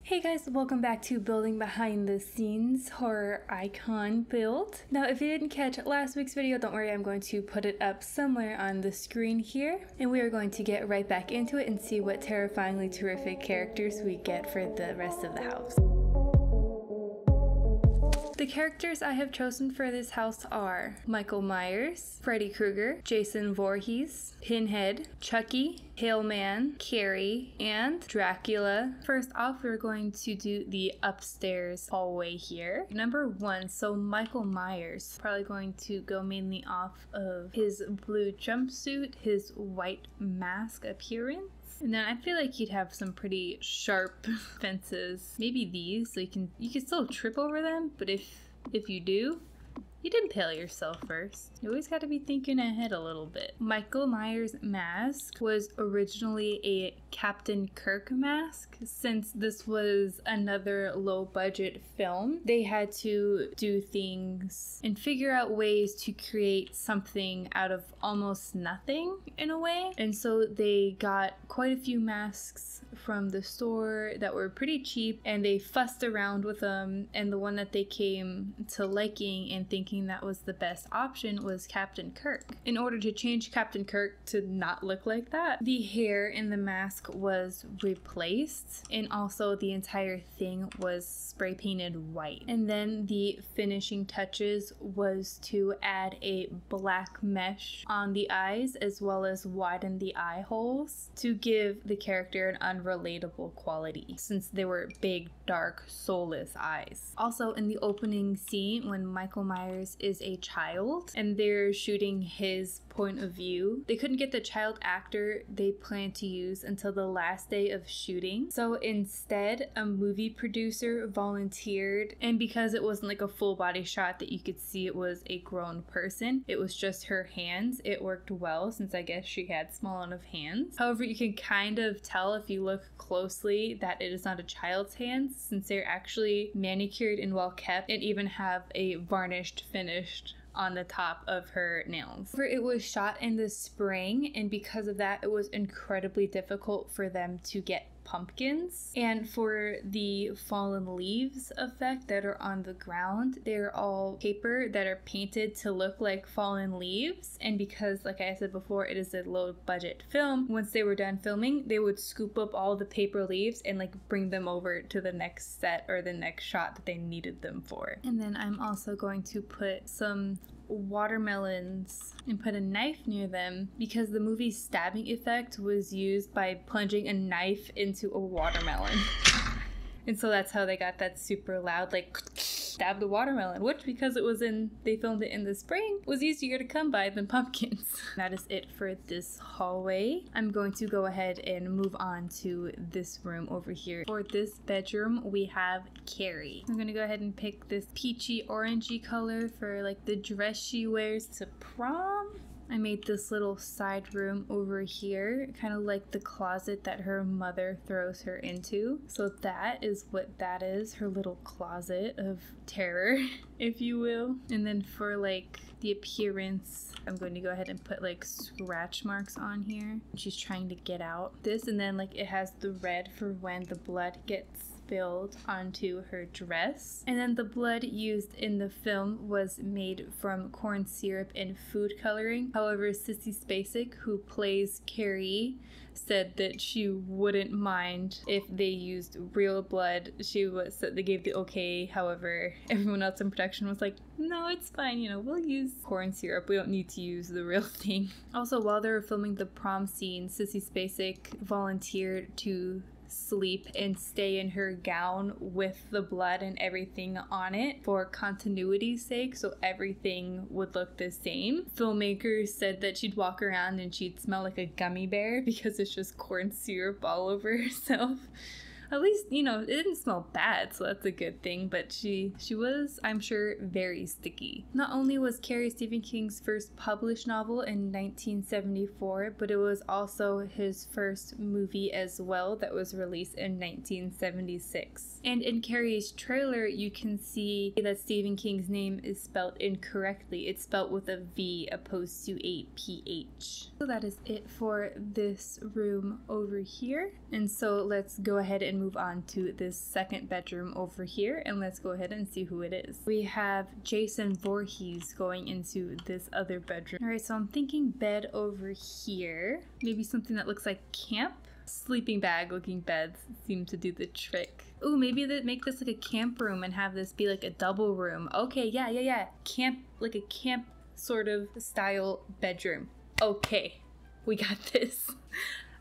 Hey guys, welcome back to Building Behind the Scenes Horror Icon Build. Now if you didn't catch last week's video, don't worry, I'm going to put it up somewhere on the screen here. And we are going to get right back into it and see what terrifyingly terrific characters we get for the rest of the house. The characters I have chosen for this house are Michael Myers, Freddy Krueger, Jason Voorhees, Pinhead, Chucky, Hillman, Carrie, and Dracula. First off, we're going to do the upstairs hallway here. Number 1, so Michael Myers. Probably going to go mainly off of his blue jumpsuit, his white mask appearance. And then I feel like he'd have some pretty sharp fences. Maybe these, so you can still trip over them, but if you do, you'd impale yourself first. You always got to be thinking ahead a little bit. Michael Myers' mask was originally a Captain Kirk mask. Since this was another low-budget film, they had to do things and figure out ways to create something out of almost nothing in a way. And so they got quite a few masks from the store that were pretty cheap, and they fussed around with them, and the one that they came to liking and thinking that was the best option was Captain Kirk. In order to change Captain Kirk to not look like that, the hair in the mask was replaced, and also the entire thing was spray painted white. And then the finishing touches was to add a black mesh on the eyes as well as widen the eye holes to give the character an unrelatable quality, since they were big, dark, soulless eyes. Also, in the opening scene when Michael Myers is a child and they're shooting his point of view, they couldn't get the child actor they planned to use until the last day of shooting. So instead, a movie producer volunteered, and because it wasn't like a full body shot that you could see it was a grown person, it was just her hands. It worked well since I guess she had small enough hands. However, you can kind of tell if you look closely that it is not a child's hands, since they're actually manicured and well kept and even have a varnished finish on the top of her nails. It was shot in the spring, and because of that, it was incredibly difficult for them to get pumpkins. And for the fallen leaves effect that are on the ground, they're all paper that are painted to look like fallen leaves. And because, like I said before, it is a low budget film, once they were done filming, they would scoop up all the paper leaves and like bring them over to the next set or the next shot that they needed them for. And then I'm also going to put some watermelons and put a knife near them because the movie's stabbing effect was used by plunging a knife into a watermelon. And so that's how they got that super loud, like, stab the watermelon, which, because they filmed it in the spring, was easier to come by than pumpkins. That is it for this hallway. I'm going to go ahead and move on to this room over here. For this bedroom, we have Carrie. I'm gonna go ahead and pick this peachy orangey color for like the dress she wears to prom. I made this little side room over here, kind of like the closet that her mother throws her into. So that is what that is, her little closet of terror, if you will. And then for like the appearance, I'm going to go ahead and put like scratch marks on here. She's trying to get out. This, and then like it has the red for when the blood gets spilled onto her dress. And then the blood used in the film was made from corn syrup and food coloring. However, Sissy Spacek, who plays Carrie, said that she wouldn't mind if they used real blood. They gave the okay. However, everyone else in production was like, no, it's fine, you know, we'll use corn syrup. We don't need to use the real thing. Also, while they were filming the prom scene, Sissy Spacek volunteered to sleep and stay in her gown with the blood and everything on it for continuity's sake, so everything would look the same. Filmmakers said that she'd walk around and she'd smell like a gummy bear because it's just corn syrup all over herself. At least, you know, it didn't smell bad, so that's a good thing, but she was, I'm sure, very sticky. Not only was Carrie Stephen King's first published novel in 1974, but it was also his first movie as well that was released in 1976. And in Carrie's trailer, you can see that Stephen King's name is spelled incorrectly. It's spelled with a V opposed to a PH. So that is it for this room over here. And so let's go ahead and and move on to this second bedroom over here, and let's go ahead and see who it is. We have Jason Voorhees going into this other bedroom. All right, so I'm thinking bed over here. Maybe something that looks like camp. Sleeping bag looking beds seem to do the trick. Ooh, maybe they make this like a camp room and have this be like a double room. Okay, yeah. Camp, like a camp sort of style bedroom. Okay, we got this.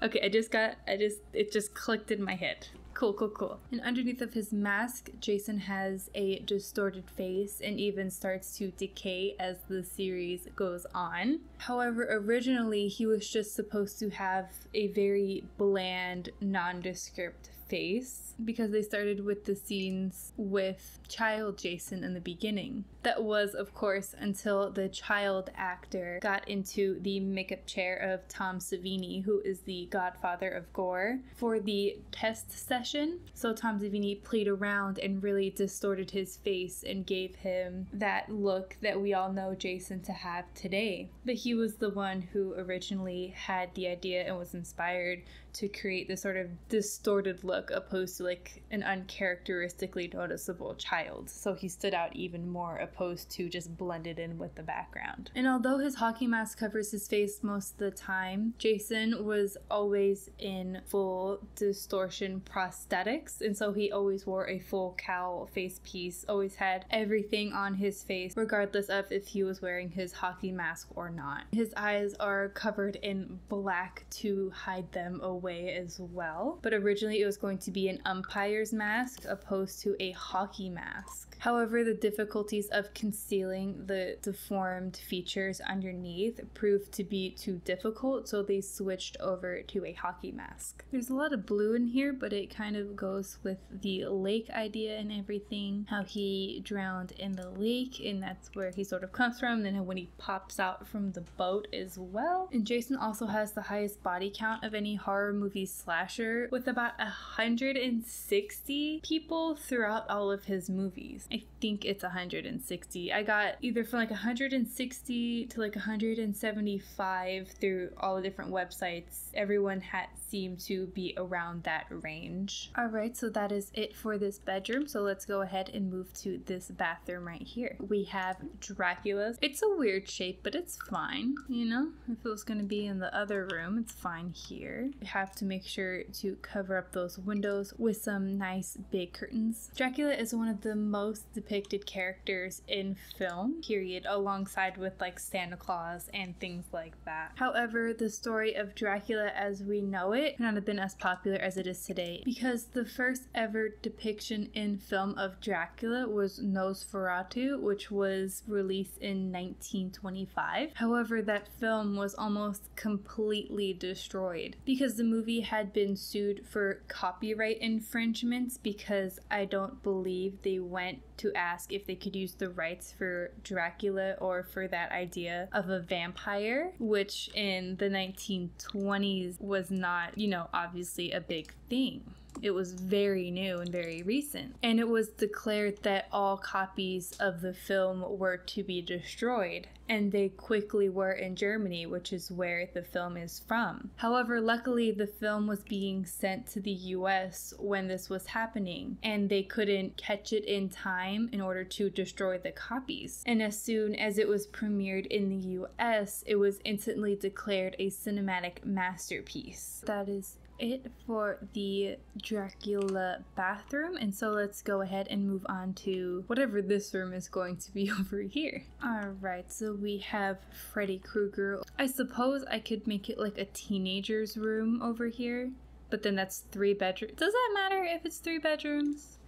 Okay, it just clicked in my head. Cool. And underneath of his mask, Jason has a distorted face and even starts to decay as the series goes on. However, originally he was just supposed to have a very bland, nondescript face because they started with the scenes with child Jason in the beginning. That was, of course, until the child actor got into the makeup chair of Tom Savini, who is the godfather of gore, for the test session. So Tom Savini played around and really distorted his face and gave him that look that we all know Jason to have today. But he was the one who originally had the idea and was inspired to create this sort of distorted look opposed to like an uncharacteristically noticeable child. So he stood out even more opposed to just blended in with the background. And although his hockey mask covers his face most of the time, Jason was always in full distortion prosthetics, and so he always wore a full cowl face piece, always had everything on his face regardless of if he was wearing his hockey mask or not. His eyes are covered in black to hide them away as well, but originally it was going to be an umpire's mask opposed to a hockey mask. However, the difficulties of concealing the deformed features underneath proved to be too difficult, so they switched over to a hockey mask. There's a lot of blue in here, but it kind of goes with the lake idea and everything, how he drowned in the lake, and that's where he sort of comes from, then when he pops out from the boat as well. And Jason also has the highest body count of any horror movie slasher, with about 160 people throughout all of his movies. I think it's 160. I got either from like 160 to like 175 through all the different websites. Everyone had seemed to be around that range. Alright, so that is it for this bedroom. So let's go ahead and move to this bathroom right here. We have Dracula's. It's a weird shape, but it's fine, you know? If it was going to be in the other room, it's fine here. You have to make sure to cover up those windows with some nice big curtains. Dracula is one of the most depicted characters in film, period, alongside with like Santa Claus and things like that. However, the story of Dracula as we know it could not have been as popular as it is today, because the first ever depiction in film of Dracula was Nosferatu, which was released in 1925. However, that film was almost completely destroyed because the movie had been sued for copyright infringements, because I don't believe they went to ask if they could use the rights for Dracula or for that idea of a vampire, which in the 1920s was not, you know, obviously a big thing. It was very new and very recent. And it was declared that all copies of the film were to be destroyed. And they quickly were in Germany, which is where the film is from. However, luckily the film was being sent to the US when this was happening, and they couldn't catch it in time in order to destroy the copies. And as soon as it was premiered in the US, it was instantly declared a cinematic masterpiece. That is it for the Dracula bathroom, and so let's go ahead and move on to whatever this room is going to be over here. Alright, so we have Freddy Krueger. I suppose I could make it like a teenager's room over here, but then that's 3 bedrooms. Does that matter if it's 3 bedrooms?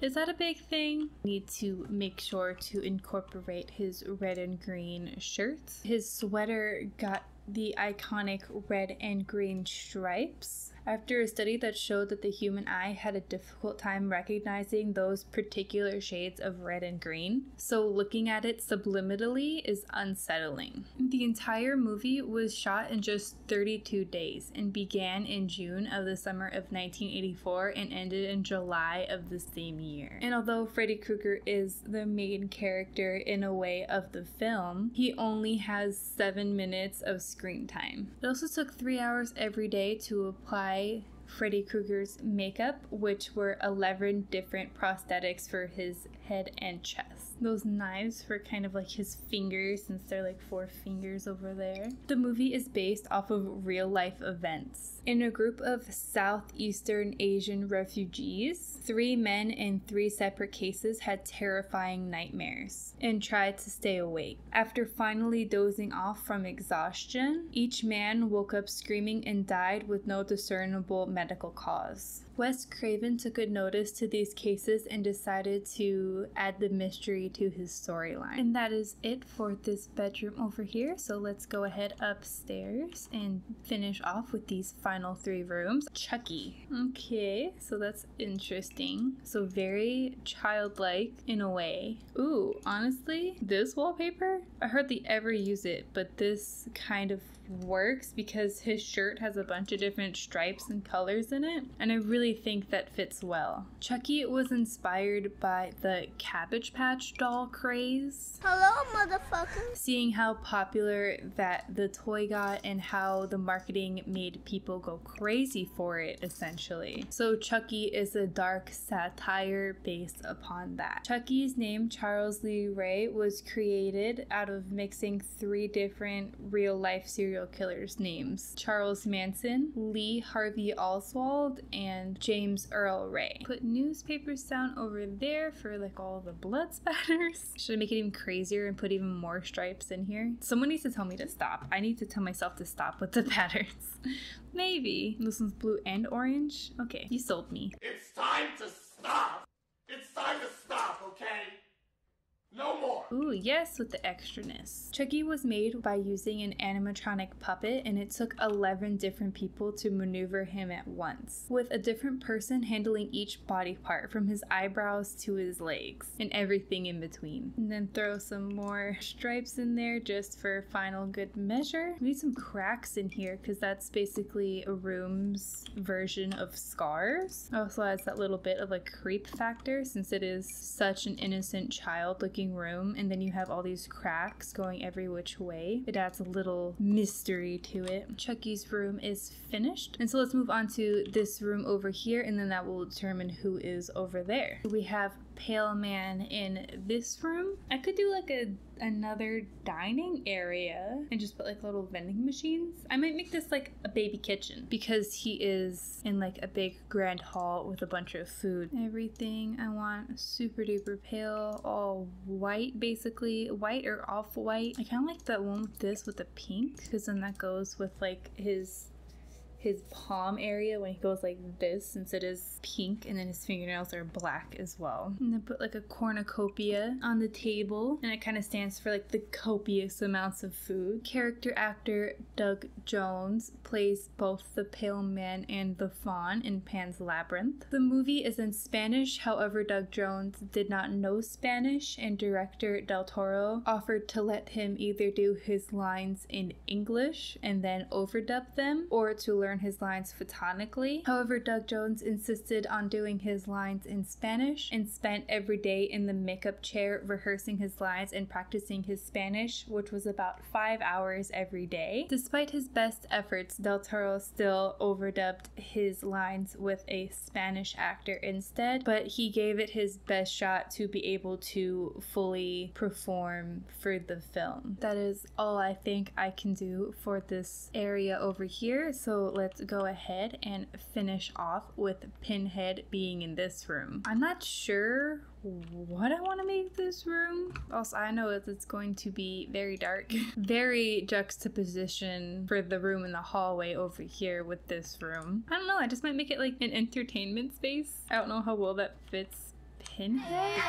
Is that a big thing? Need to make sure to incorporate his red and green shirts. His sweater got the iconic red and green stripes. After a study that showed that the human eye had a difficult time recognizing those particular shades of red and green, so looking at it subliminally is unsettling. The entire movie was shot in just 32 days and began in June of the summer of 1984 and ended in July of the same year. And although Freddy Krueger is the main character in a way of the film, he only has 7 minutes of screen time. It also took 3 hours every day to apply Freddy Krueger's makeup, which were 11 different prosthetics for his head and chest. Those knives were kind of like his fingers, since they're like 4 fingers over there. The movie is based off of real life events. In a group of Southeastern Asian refugees, 3 men in 3 separate cases had terrifying nightmares and tried to stay awake. After finally dozing off from exhaustion, each man woke up screaming and died with no discernible medical cause. Wes Craven took good notice to these cases and decided to add the mystery to his storyline. And that is it for this bedroom over here. So let's go ahead upstairs and finish off with these final 3 rooms. Chucky. Okay, so that's interesting. So very childlike in a way. Ooh, honestly, this wallpaper, I hardly ever use it, but this kind of works because his shirt has a bunch of different stripes and colors in it, and I really think that fits well. Chucky was inspired by the Cabbage Patch doll craze. Hello, motherfucker. Seeing how popular that the toy got and how the marketing made people go crazy for it, essentially. So Chucky is a dark satire based upon that. Chucky's name, Charles Lee Ray, was created out of mixing 3 different real-life serial killers' names: Charles Manson, Lee Harvey Oswald, and James Earl Ray. Put newspapers down over there for like all the blood spatters. Should I make it even crazier and put even more stripes in here? Someone needs to tell me to stop. I need to tell myself to stop with the patterns. Maybe. This one's blue and orange? Okay, you sold me. It's time to stop! It's time to stop, okay? No more! Ooh, yes, with the extraness. Chucky was made by using an animatronic puppet, and it took 11 different people to maneuver him at once, with a different person handling each body part, from his eyebrows to his legs, and everything in between. And then throw some more stripes in there just for final good measure. We need some cracks in here, because that's basically a room's version of scars. It also has that little bit of a creep factor, since it is such an innocent child looking room, and then you have all these cracks going every which way. It adds a little mystery to it. Chucky's room is finished, and so let's move on to this room over here, and then that will determine who is over there. We have Pale Man in this room. I could do like another dining area and just put like little vending machines. I might make this like a baby kitchen because he is in like a big grand hall with a bunch of food. Everything I want super duper pale, all white, basically white or off-white. I kind of like that one with this with the pink, because then that goes with like his palm area when he goes like this, since it is pink, and then his fingernails are black as well. And then put like a cornucopia on the table, and it kind of stands for like the copious amounts of food. Character actor Doug Jones plays both the Pale Man and the Fawn in Pan's Labyrinth. The movie is in Spanish, however Doug Jones did not know Spanish, and director Del Toro offered to let him either do his lines in English and then overdub them, or to learn his lines photonically. However, Doug Jones insisted on doing his lines in Spanish and spent every day in the makeup chair rehearsing his lines and practicing his Spanish, which was about 5 hours every day. Despite his best efforts, Del Toro still overdubbed his lines with a Spanish actor instead, but he gave it his best shot to be able to fully perform for the film. That is all I think I can do for this area over here, so let's go ahead and finish off with Pinhead being in this room. I'm not sure what I want to make this room. Also, I know it's going to be very dark. Very juxtaposition for the room in the hallway over here with this room. I don't know, I just might make it like an entertainment space. I don't know how well that fits Pinhead.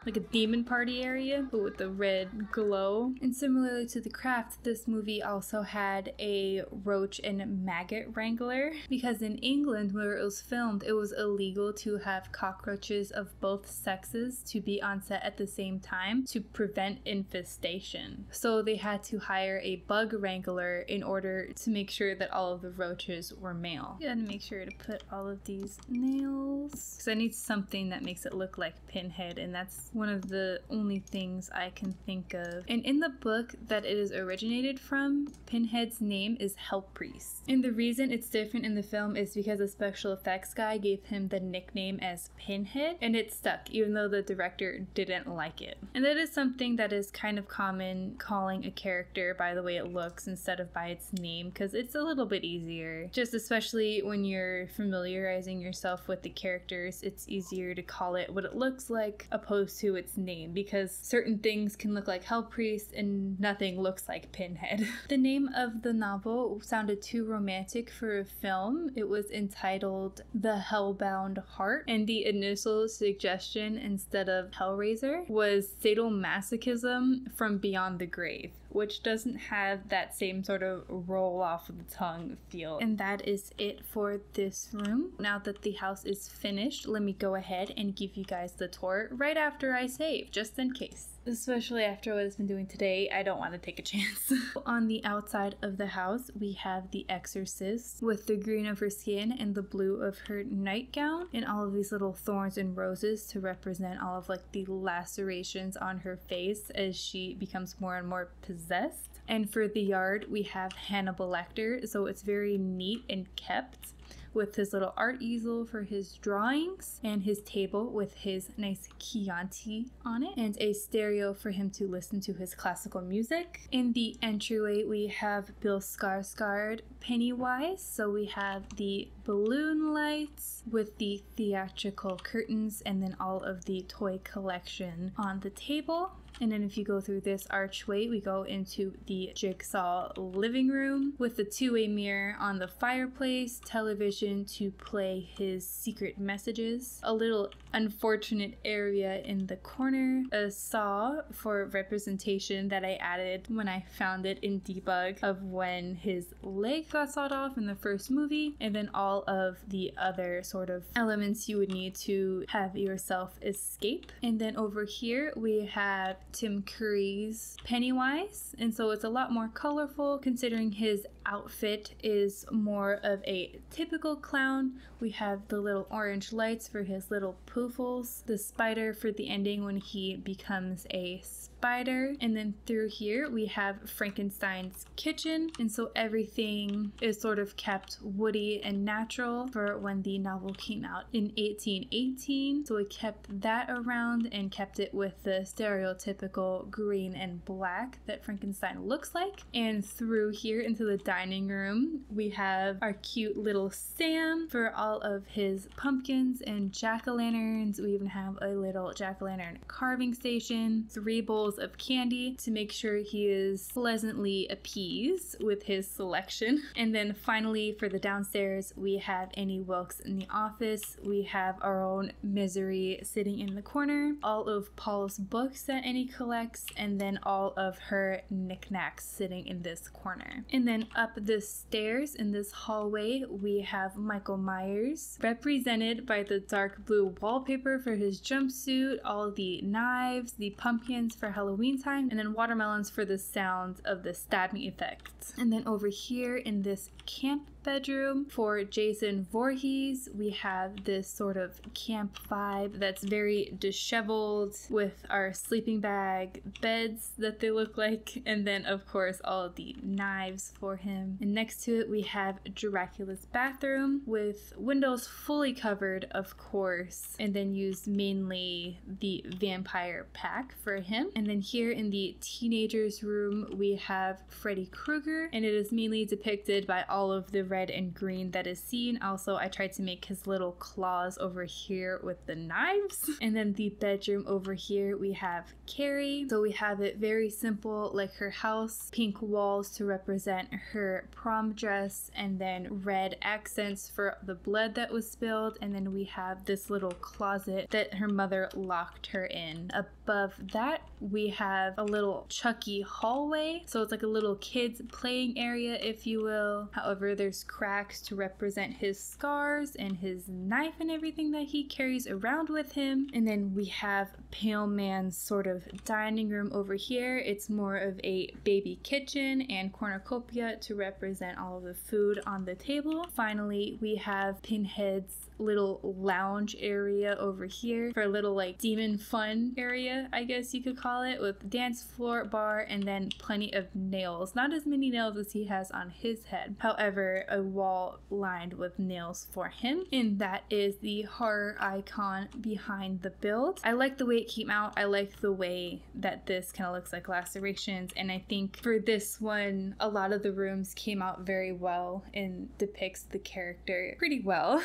Like a demon party area, but with the red glow. And similarly to The Craft, this movie also had a roach and maggot wrangler, because in England where it was filmed, it was illegal to have cockroaches of both sexes to be on set at the same time to prevent infestation. So they had to hire a bug wrangler in order to make sure that all of the roaches were male. You gotta make sure to put all of these nails, because I need something that makes it look like Pinhead, and that's one of the only things I can think of. And in the book that it is originated from, Pinhead's name is Hell Priest. And the reason it's different in the film is because the special effects guy gave him the nickname as Pinhead, and it stuck even though the director didn't like it. And that is something that is kind of common, calling a character by the way it looks instead of by its name, because it's a little bit easier. Just especially when you're familiarizing yourself with the characters, it's easier to call it what it looks like opposed to its name, because certain things can look like Hell Priest and nothing looks like Pinhead. The name of the novel sounded too romantic for a film. It was entitled The Hellbound Heart, and the initial suggestion instead of Hellraiser was sadomasochism from beyond the grave, which doesn't have that same sort of roll off of the tongue feel. And that is it for this room. Now that the house is finished, let me go ahead and give you guys the tour right after I save, just in case. Especially after what I've been doing today, I don't want to take a chance. On the outside of the house, we have the Exorcist with the green of her skin and the blue of her nightgown, and all of these little thorns and roses to represent all of like the lacerations on her face as she becomes more and more possessed. And for the yard, we have Hannibal Lecter, so it's very neat and kept, with his little art easel for his drawings and his table with his nice Chianti on it and a stereo for him to listen to his classical music. In the entryway, we have Bill Skarsgård Pennywise, so we have the balloon lights with the theatrical curtains and then all of the toy collection on the table. And then if you go through this archway, we go into the Jigsaw living room with the two-way mirror on the fireplace, television to play his secret messages, a little unfortunate area in the corner, a saw for representation that I added when I found it in debug of when his leg got sawed off in the first movie, and then all of the other sort of elements you would need to have yourself escape. And then over here we have Tim Curry's Pennywise, and so it's a lot more colorful considering his outfit is more of a typical clown. We have the little orange lights for his little poofles, the spider for the ending when he becomes a spider, and then through here we have Frankenstein's kitchen, and so everything is sort of kept woody and natural for when the novel came out in 1818, so we kept that around and kept it with the stereotypical green and black that Frankenstein looks like. And through here into the dining room we have our cute little Sam for all of his pumpkins and jack-o'-lanterns. We even have a little jack-o'-lantern carving station, 3 bowls of candy to make sure he is pleasantly appeased with his selection. And then finally for the downstairs we have Annie Wilkes in the office. We have our own Misery sitting in the corner, all of Paul's books that Annie collects, and then all of her knickknacks sitting in this corner. And then up the stairs in this hallway we have Michael Myers, represented by the dark blue wallpaper for his jumpsuit, all the knives, the pumpkins for Halloween time, and then watermelons for the sound of the stabbing effects. And then over here in this camp bedroom for Jason Voorhees, we have this sort of camp vibe that's very disheveled with our sleeping bag beds that they look like, and then of course all of the knives for him. And next to it we have Dracula's bathroom with windows fully covered, of course, and then used mainly the vampire pack for him. And then here in the teenagers room we have Freddy Krueger, and it is mainly depicted by all of the red and green that is seen. Also, I tried to make his little claws over here with the knives. And then the bedroom over here we have Carrie, so we have it very simple like her house, pink walls to represent her prom dress, and then red accents for the blood that was spilled, and then we have this little closet that her mother locked her in. Above that we we have a little Chucky hallway. So it's like a little kid's playing area, if you will. However, there's cracks to represent his scars and his knife and everything that he carries around with him. And then we have Pale Man's sort of dining room over here. It's more of a baby kitchen and cornucopia to represent all of the food on the table. Finally, we have Pinhead's little lounge area over here for a little like demon fun area, I guess you could call it, with dance floor, bar, and then plenty of nails. Not as many nails as he has on his head, however, a wall lined with nails for him. And that is the horror icon behind the build. I like the way it came out. I like the way that this kind of looks like lacerations, and I think for this one a lot of the rooms came out very well and depicts the character pretty well.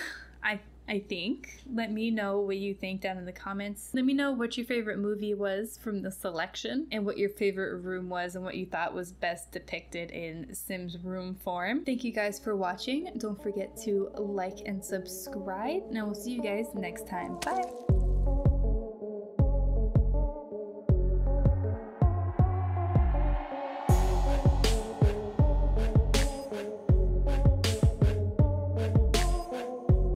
I think. Let me know what you think down in the comments. Let me know what your favorite movie was from the selection and what your favorite room was and what you thought was best depicted in Sims room form. Thank you guys for watching. Don't forget to like and subscribe, and I will see you guys next time. Bye!